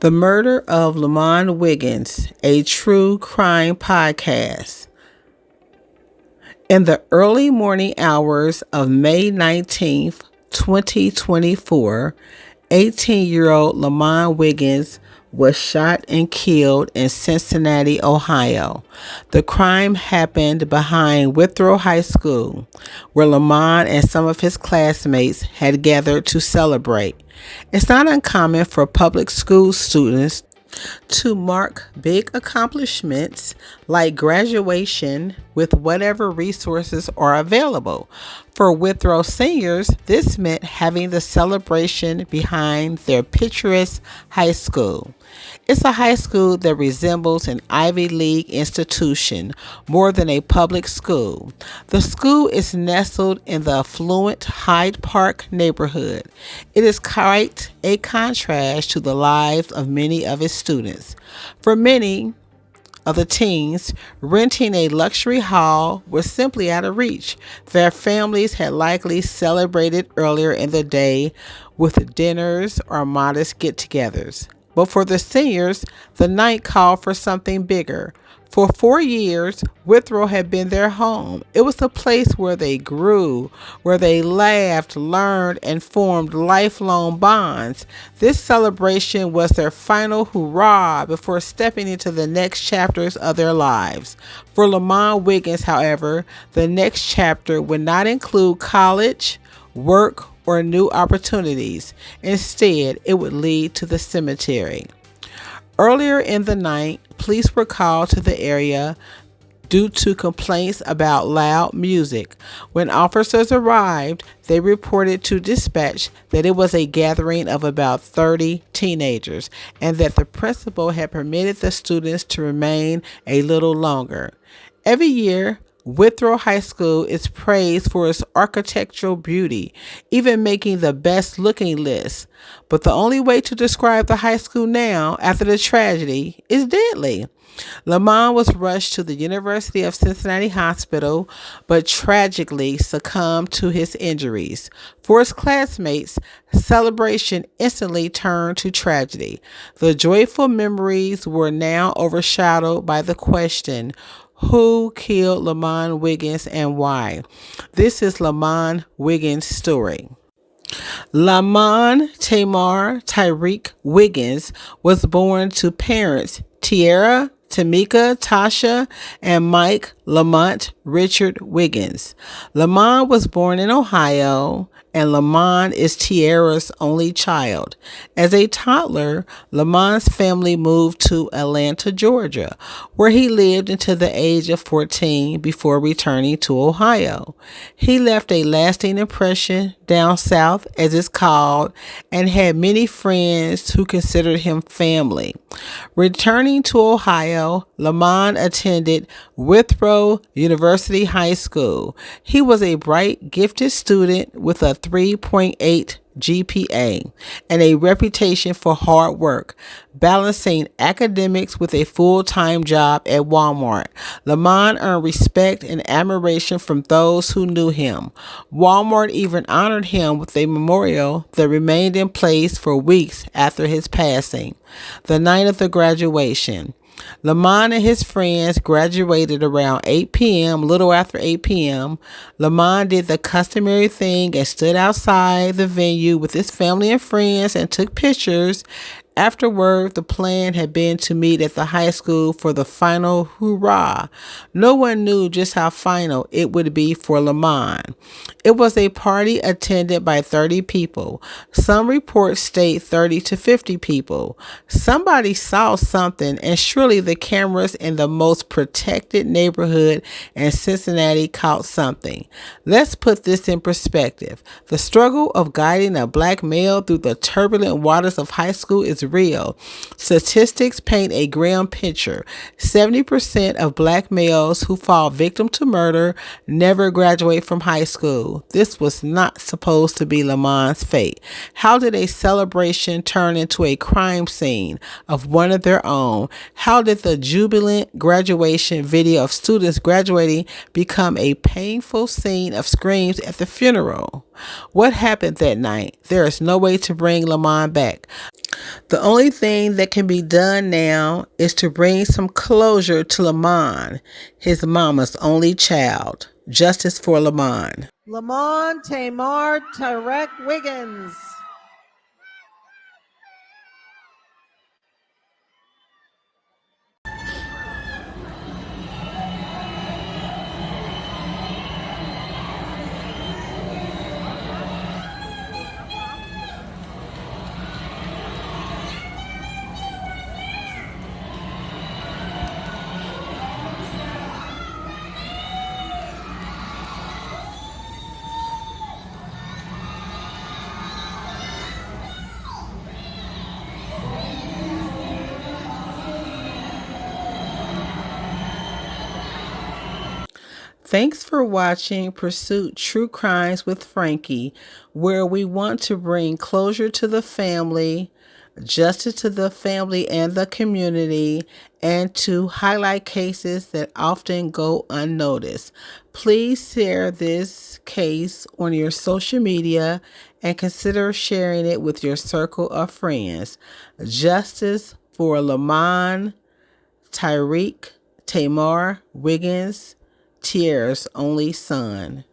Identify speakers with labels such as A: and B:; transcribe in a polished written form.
A: The Murder of Lamon Wiggins, a true crime podcast. In the early morning hours of May 19th, 2024, 18-year-old Lamon Wiggins was shot and killed in Cincinnati, Ohio. The crime happened behind Withrow High School, where Lamon and some of his classmates had gathered to celebrate. It's not uncommon for public school students to mark big accomplishments like graduation with whatever resources are available. For Withrow seniors, this meant having the celebration behind their picturesque high school. It's a high school that resembles an Ivy League institution more than a public school. The school is nestled in the affluent Hyde Park neighborhood. It is quite a contrast to the lives of many of its students. For many of the teens, renting a luxury hall was simply out of reach. Their families had likely celebrated earlier in the day with dinners or modest get-togethers. But for the seniors, the night called for something bigger. For 4 years, Withrow had been their home. It was a place where they grew, where they laughed, learned, and formed lifelong bonds. This celebration was their final hurrah before stepping into the next chapters of their lives. For Lamon Wiggins, however, the next chapter would not include college, work, or new opportunities. Instead, it would lead to the cemetery. Earlier in the night, police were called to the area due to complaints about loud music. When officers arrived, they reported to dispatch that it was a gathering of about 30 teenagers and that the principal had permitted the students to remain a little longer. Every year, Withrow High School is praised for its architectural beauty, even making the best looking list. But the only way to describe the high school now, after the tragedy, is deadly. Lamon was rushed to the University of Cincinnati Hospital, but tragically succumbed to his injuries. For his classmates, celebration instantly turned to tragedy. The joyful memories were now overshadowed by the question, who killed Lamon Wiggins and why? This is Lamon Wiggins' story. Lamon Tamar Tyreek Wiggins was born to parents Tierra, Tamika, Tasha, and Mike Lamont Richard Wiggins. Lamon was born in Ohio, and Lamon is Tierra's only child. As a toddler, Lamon's family moved to Atlanta, Georgia, where he lived until the age of 14 before returning to Ohio. He left a lasting impression down south, as it's called, and had many friends who considered him family. Returning to Ohio, Lamon attended Withrow University High School. He was a bright, gifted student with a 3.8 GPA and a reputation for hard work, balancing academics with a full-time job at Walmart. Lamon earned respect and admiration from those who knew him. Walmart even honored him with a memorial that remained in place for weeks after his passing. The night of the graduation, Lamon and his friends graduated around 8 p.m., little after 8 p.m. Lamon did the customary thing and stood outside the venue with his family and friends and took pictures. Afterward, the plan had been to meet at the high school for the final hurrah. No one knew just how final it would be for Lamon. It was a party attended by 30 people. Some reports state 30 to 50 people. Somebody saw something, and surely the cameras in the most protected neighborhood in Cincinnati caught something. Let's put this in perspective. The struggle of guiding a black male through the turbulent waters of high school is real. Statistics paint a grim picture. 70% of black males who fall victim to murder never graduate from high school. This was not supposed to be Lamon's fate. How did a celebration turn into a crime scene of one of their own? How did the jubilant graduation video of students graduating become a painful scene of screams at the funeral? What happened that night? There is no way to bring Lamon back. The only thing that can be done now is to bring some closure to Lamon, his mama's only child. Justice for Lamon.
B: Lamon Tamar Tarek Wiggins.
A: Thanks for watching Pursuit True Crimes with Frankie, where we want to bring closure to the family, justice to the family and the community, and to highlight cases that often go unnoticed. Please share this case on your social media and consider sharing it with your circle of friends. Justice for Lamon Tyreek Tamar Wiggins, Tier's only son.